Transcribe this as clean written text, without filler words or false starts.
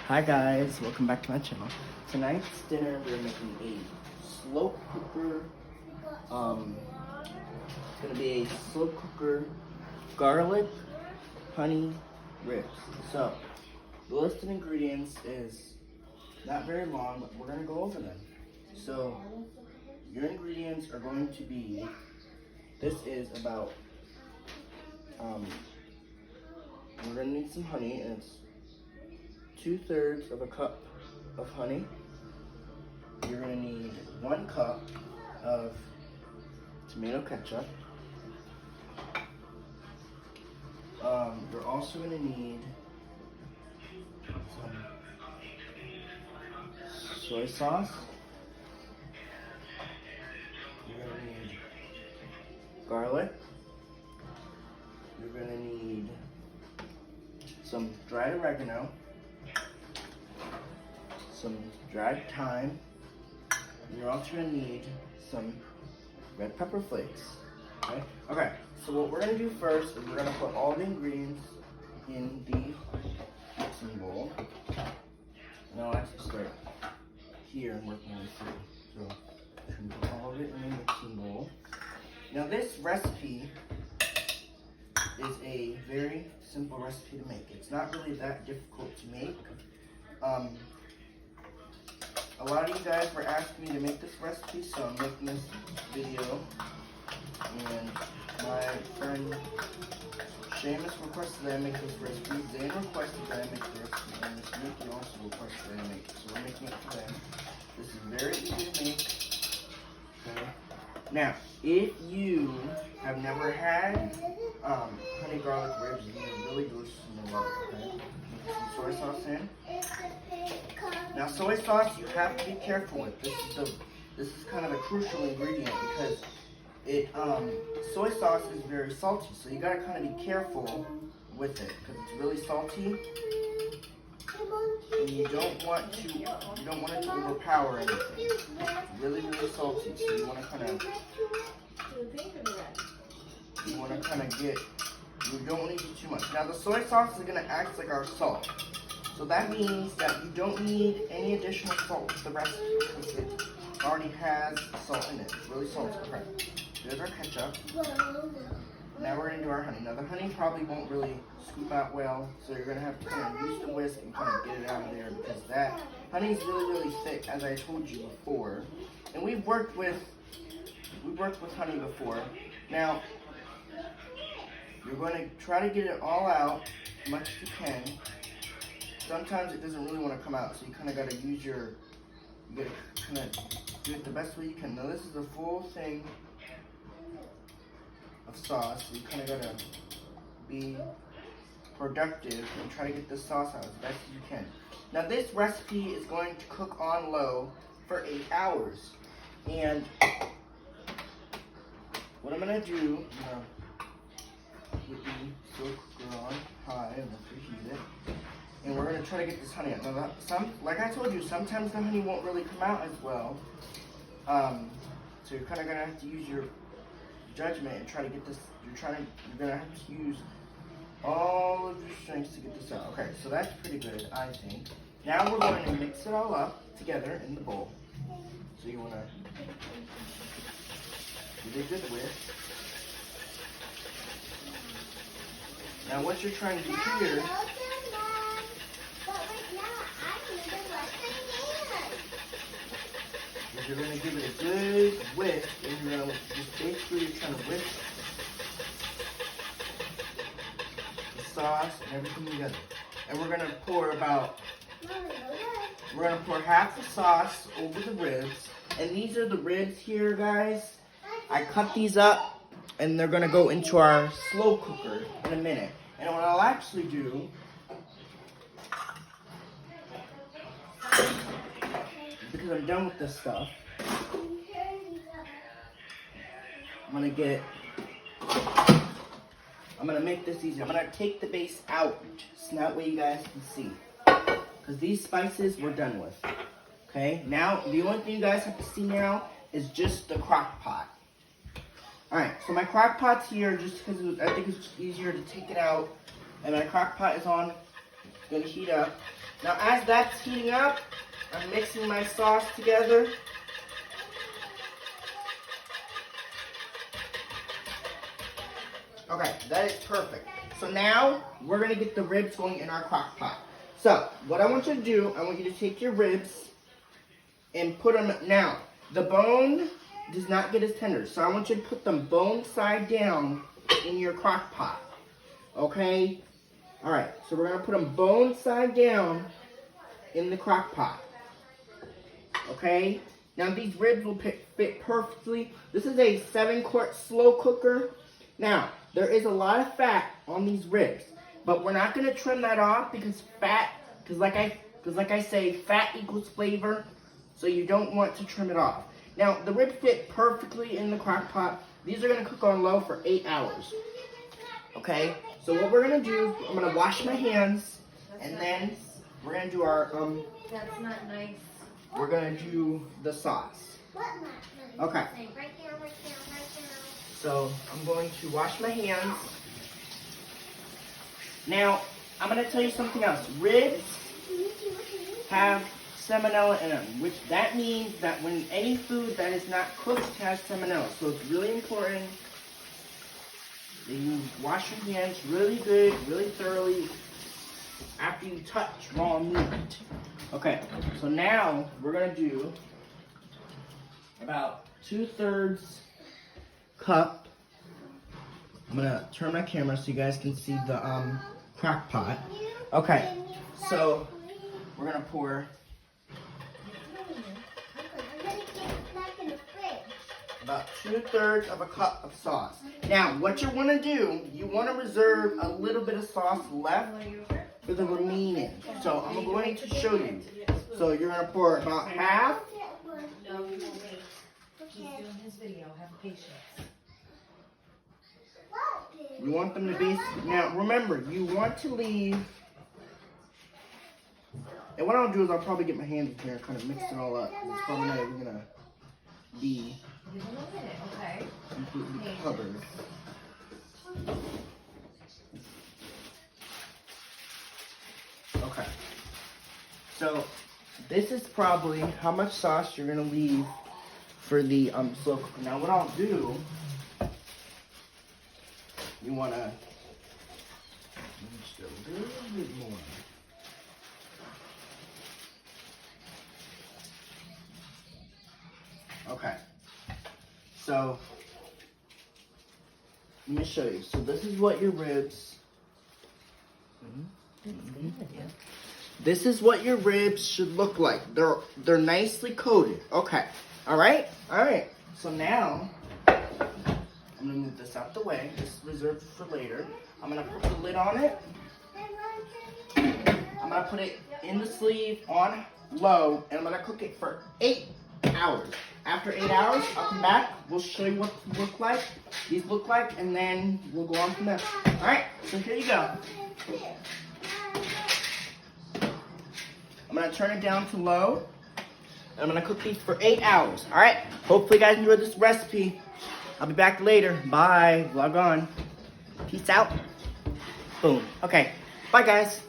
Hi guys, welcome back to my channel. Tonight's dinner we're making a slow cooker. It's gonna be a slow cooker garlic honey ribs. So the list of ingredients is not very long, but we're gonna go over them. So your ingredients are going to be, this is about we're gonna need some honey, and it's 2/3 of a cup of honey. You're gonna need 1 cup of tomato ketchup. You're also gonna need some soy sauce. You're gonna need garlic. You're gonna need some dried oregano, some dried thyme, and you're also going to need some red pepper flakes. Okay, so what we're going to do first is we're going to put all the ingredients in the mixing bowl. And I'll actually start here and work my way through. So I'm going to put all of it in the mixing bowl. Now this recipe is a very simple recipe to make. It's not really that difficult to make. A lot of you guys were asking me to make this recipe, so I'm making this video. And my friend Seamus requested that I make this recipe. Zane requested that I make the recipe, and Miss Nikki also requested that I make it. So we're making it for them. This is very easy to make. Okay. Now, if you have never had honey garlic ribs, they're really delicious and I love it. Okay. Put some soy sauce in. Now, soy sauce you have to be careful with. This is kind of a crucial ingredient because soy sauce is very salty, so you gotta kind of be careful with it because it's really salty, and you don't want it to overpower anything. It's really salty, so you want to kind of you don't want to get too much. Now the soy sauce is gonna act like our salt. So that means that you don't need any additional salt to the recipe because it already has salt in it. It's really salty. Okay. There's our ketchup. Now we're going to do our honey. Now the honey probably won't really scoop out well, so you're going to have to kind of use the whisk and kind of get it out of there because that honey is really thick, as I told you before. And we've worked with honey before. Now you're going to try to get it all out as much as you can. Sometimes it doesn't really want to come out, so you kind of got to use you got to kind of do it the best way you can. Now this is a full thing of sauce, so you kind of got to be productive and try to get the sauce out as best as you can. Now this recipe is going to cook on low for 8 hours. And what I'm going to do, put the slow cooker on high and let's reheat it. And we're going to try to get this honey out. Now, like I told you, sometimes the honey won't really come out as well. So you're kind of going to have to use your judgment and try to get this. You're going to have to use all of your strengths to get this out. Okay, so that's pretty good, I think. Now we're going to mix it all up together in the bowl. So you want to give it a good whisk. Now what you're trying to do here is you're going to give it a good whisk, and you're going to basically trying to whisk the sauce and everything together. And we're going to pour half the sauce over the ribs. And these are the ribs here, guys. I cut these up, and they're going to go into our slow cooker in a minute. And what I'll actually do, because I'm done with this stuff, I'm gonna make this easier. I'm gonna take the base out, so that way you guys can see. Because these spices we're done with. Okay, now the only thing you guys have to see now is just the Crock-Pot. Alright, so my Crock-Pot's here just because I think it's easier to take it out. And my Crock-Pot is on It's gonna heat up. Now as that's heating up, I'm mixing my sauce together. Okay, that is perfect. So now we're gonna get the ribs going in our crock pot. So what I want you to do, I want you to take your ribs and put them, now the bone does not get as tender. So I want you to put them bone side down in your crock pot. Okay? Alright, so we're gonna put them bone side down in the crock pot. Okay? Now these ribs will fit perfectly. This is a 7-quart slow cooker. Now, there is a lot of fat on these ribs, but we're not going to trim that off because like I say, fat equals flavor, so you don't want to trim it off. Now, the ribs fit perfectly in the crock pot. These are going to cook on low for 8 hours. Okay? So what we're going to do, I'm going to wash my hands, and then we're going to do our, That's not nice. we're going to do the sauce. Okay. So I'm going to wash my hands. Now, I'm going to tell you something else. Ribs have salmonella in them, which that means that when any food that is not cooked has salmonella. So it's really important that you wash your hands really good, really thoroughly after you touch raw meat. Okay, so now we're going to do about 2/3 cup. I'm gonna turn my camera so you guys can see the crock pot. Okay, so we're gonna pour about 2/3 of a cup of sauce. Now, what you want to do, you want to reserve a little bit of sauce left for the remaining. So I'm going to show you. So you're gonna pour about half. No, you will wait. He's doing his video. Have patience. You want them to be, now remember, you want to leave, and what I'll do is I'll probably get my hands in here and kind of mix it all up. It's probably not even gonna be Give him a minute, okay? completely covered. Okay. So this is probably how much sauce you're gonna leave for the slow cooker. Now what I'll do, you wanna just a little bit more. Okay. So let me show you. So this is what your ribs. This is what your ribs should look like. They're nicely coated. Okay. All right. All right. So now I'm gonna move this out the way. This is reserved for later. I'm gonna put the lid on it. I'm gonna put it in the sleeve on low, and I'm gonna cook it for 8 hours. After 8 hours, I'll come back. We'll show you what these look like, and then we'll go on from there. All right. So here you go. I'm gonna turn it down to low. And I'm gonna cook these for 8 hours. All right. Hopefully, you guys enjoyed this recipe. I'll be back later. Bye. Vlog on. Peace out. Boom. Okay. Bye, guys.